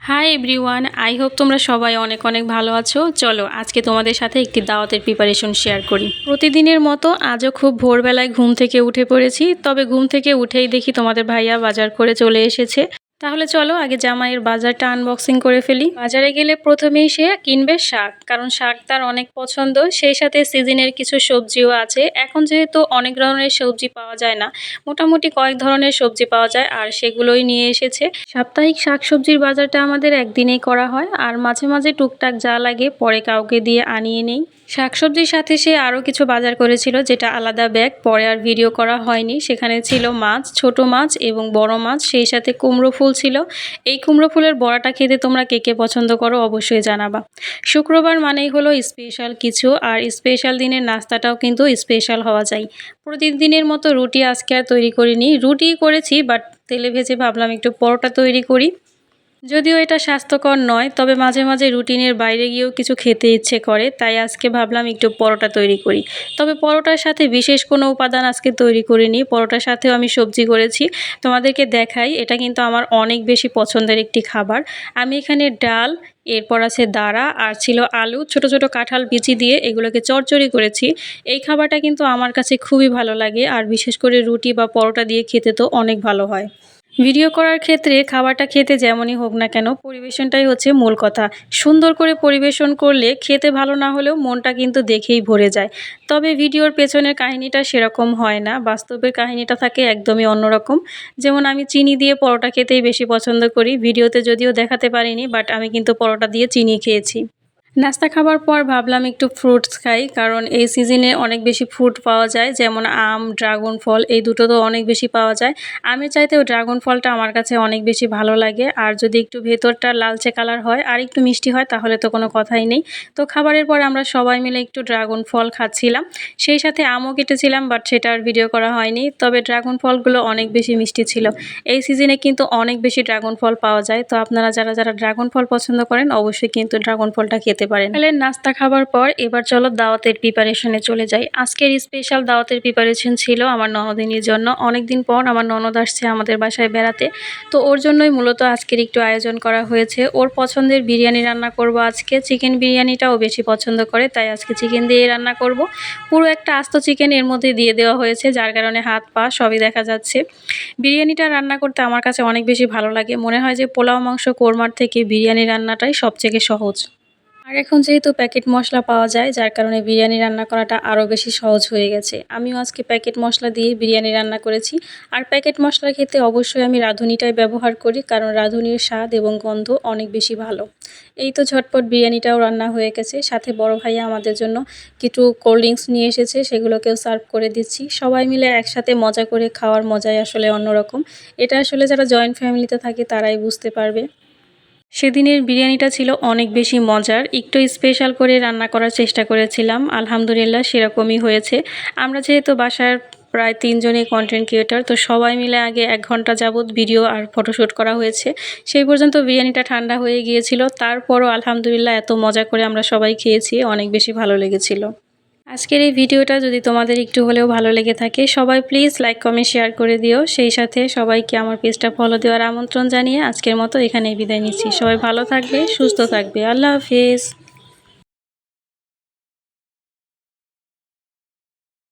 Hi everyone, I hope তোমরা সবাই অনেক অনেক ভালো আছো। চলো আজকে তোমাদের সাথে একটি দাওয়াতের প্রিপারেশন শেয়ার করি। প্রতিদিনের মতো আজও খুব ভোরবেলায় ঘুম থেকে উঠে পড়েছি, তবে ঘুম থেকে উঠেই দেখি তোমাদের ভাইয়া বাজার করে চলে এসেছে। তাহলে চলো আগে জামাইয়ের বাজারটা আনবক্সিং করে ফেলি। বাজারে গেলে প্রথমেই সে কিনবে শাক, কারণ শাক তার অনেক পছন্দ। সেই সাথে সিজনের কিছু সবজিও আছে। এখন যেহেতু অনেক ধরনের সবজি পাওয়া যায় না, মোটামুটি কয়েক ধরনের সবজি পাওয়া যায়, আর সেগুলোই নিয়ে এসেছে। সাপ্তাহিক শাকসবজির বাজারটা আমাদের একদিনেই করা হয়, আর মাঝে মাঝে টুকটাক যা লাগে পরে কাউকে দিয়ে আনিয়ে নেই। শাকসবজির সাথে সে আরও কিছু বাজার করেছিল, যেটা আলাদা ব্যাগ, পরে আর ভিডিও করা হয়নি। সেখানে ছিল মাছ, ছোট মাছ এবং বড় মাছ, সেই সাথে কুমড়ো ফুল ছিল। এই কুমড়ো ফুলের বড়াটা খেতে তোমরা কে কে পছন্দ করো অবশ্যই জানাবা। শুক্রবার মানেই হলো স্পেশাল কিছু, আর স্পেশাল দিনের নাস্তাটাও কিন্তু স্পেশাল হওয়া চাই। প্রতিদিনের মতো রুটি আজকে আর তৈরি করিনি, রুটি করেছি বাট তেলে ভেজে ভাবলাম একটু পরোটা তৈরি করি। যদিও এটা স্বাস্থ্যকর নয়, তবে মাঝে মাঝে রুটিনের বাইরে গিয়েও কিছু খেতে ইচ্ছে করে, তাই আজকে ভাবলাম একটু পরোটা তৈরি করি। তবে পরোটার সাথে বিশেষ কোনো উপাদান আজকে তৈরি করিনি, পরোটার সাথেও আমি সবজি করেছি। তোমাদেরকে দেখাই, এটা কিন্তু আমার অনেক বেশি পছন্দের একটি খাবার। আমি এখানে ডাল, এরপর আছে দাঁড়া, আর ছিল আলু, ছোট ছোট কাঁঠাল বিচি দিয়ে এগুলোকে চচ্চড়ি করেছি। এই খাবারটা কিন্তু আমার কাছে খুবই ভালো লাগে, আর বিশেষ করে রুটি বা পরোটা দিয়ে খেতে তো অনেক ভালো হয়। ভিডিও করার ক্ষেত্রে খাবারটা খেতে যেমনই হোক না কেন, পরিবেশনটাই হচ্ছে মূল কথা। সুন্দর করে পরিবেশন করলে খেতে ভালো না হলেও মনটা কিন্তু দেখেই ভরে যায়। তবে ভিডিওর পেছনের কাহিনীটা সেরকম হয় না, বাস্তবের কাহিনীটা থাকে একদমই অন্যরকম। যেমন আমি চিনি দিয়ে পরোটা খেতেই বেশি পছন্দ করি, ভিডিওতে যদিও দেখাতে পারিনি, বাট আমি কিন্তু পরোটা দিয়ে চিনি খেয়েছি। নাস্তা খাবার পর ভাবলাম একটু ফ্রুটস খাই, কারণ এই সিজনে অনেক বেশি ফ্রুট পাওয়া যায়, যেমন আম, ড্রাগন ফল, এই দুটো তো অনেক বেশি পাওয়া যায়। আমের চাইতেও ড্রাগন ফলটা আমার কাছে অনেক বেশি ভালো লাগে, আর যদি একটু ভেতরটা লালচে কালার হয় আর একটু মিষ্টি হয় তাহলে তো কোনো কথাই নেই। তো খাবারের পর আমরা সবাই মিলে একটু ড্রাগন ফল খাচ্ছিলাম, সেই সাথে আমও কেটেছিলাম, বাট সেটা আর ভিডিও করা হয়নি। তবে ড্রাগন ফলগুলো অনেক বেশি মিষ্টি ছিল। এই সিজনে কিন্তু অনেক বেশি ড্রাগন ফল পাওয়া যায়, তো আপনারা যারা যারা ড্রাগন ফল পছন্দ করেন অবশ্যই কিন্তু ড্রাগন ফলটা খেতে পারেন। তাহলে নাস্তা খাবার পর এবার চলো দাওয়াতের প্রিপারেশনে চলে যাই। আজকের স্পেশাল দাওয়াতের প্রিপারেশন ছিল আমার ননদিনীর জন্য। অনেকদিন পর আমার ননদ আসছে আমাদের বাসায় বেড়াতে, তো ওর জন্যই মূলত আজকের একটু আয়োজন করা হয়েছে। ওর পছন্দের বিরিয়ানি রান্না করব আজকে। চিকেন বিরিয়ানিটাও বেশি পছন্দ করে, তাই আজকে চিকেন দিয়ে রান্না করব। পুরো একটা আস্ত চিকেন এর মধ্যে দিয়ে দেওয়া হয়েছে, যার কারণে হাত পা সবই দেখা যাচ্ছে। বিরিয়ানিটা রান্না করতে আমার কাছে অনেক বেশি ভালো লাগে, মনে হয় যে পোলাও মাংস কোরমার থেকে বিরিয়ানি রান্নাটাই সবথেকে সহজ। আর এখন যেহেতু প্যাকেট মশলা পাওয়া যায়, যার কারণে বিরিয়ানি রান্না করাটা আরও বেশি সহজ হয়ে গেছে। আমিও আজকে প্যাকেট মশলা দিয়ে বিরিয়ানি রান্না করেছি। আর প্যাকেট মশলা খেতে অবশ্যই আমি রাঁধুনিটাই ব্যবহার করি, কারণ রাঁধুনির স্বাদ এবং গন্ধ অনেক বেশি ভালো। এই তো ঝটপট বিরিয়ানিটাও রান্না হয়ে গেছে। সাথে বড় ভাইয়া আমাদের জন্য কিছু কোল্ড ড্রিঙ্কস নিয়ে এসেছে, সেগুলোকেও সার্ভ করে দিচ্ছি। সবাই মিলে একসাথে মজা করে খাওয়ার মজাই আসলে অন্যরকম। এটা আসলে যারা জয়েন্ট ফ্যামিলিতে থাকে তারাই বুঝতে পারবে। সেদিনের বিরিয়ানিটা ছিল অনেক বেশি মজার, একটু স্পেশাল করে রান্না করার চেষ্টা করেছিলাম, আলহামদুলিল্লাহ সেরকমই হয়েছে। আমরা যেহেতু বাসার প্রায় 3 জনই কন্টেন্ট ক্রিয়েটর, তো সবাই মিলে আগে 1 ঘন্টা যাবৎ ভিডিও আর ফটোশ্যুট করা হয়েছে। সেই পর্যন্ত বিরিয়ানিটা ঠান্ডা হয়ে গিয়েছিল, তারপরও আলহামদুলিল্লাহ এত মজা করে আমরা সবাই খেয়েছি, অনেক বেশি ভালো লেগেছিল। আজকের এই ভিডিওটা যদি তোমাদের একটু হলেও ভালো লেগে থাকে, সবাই প্লিজ লাইক কমেন্ট শেয়ার করে দিও। সেই সাথে সবাইকে আমার পেজটা ফলো দেওয়ার আমন্ত্রণ জানিয়ে আজকের মতো এখানেই বিদায় নিচ্ছি। সবাই ভালো থাকবে, সুস্থ থাকবে। আল্লাহ হাফিজ।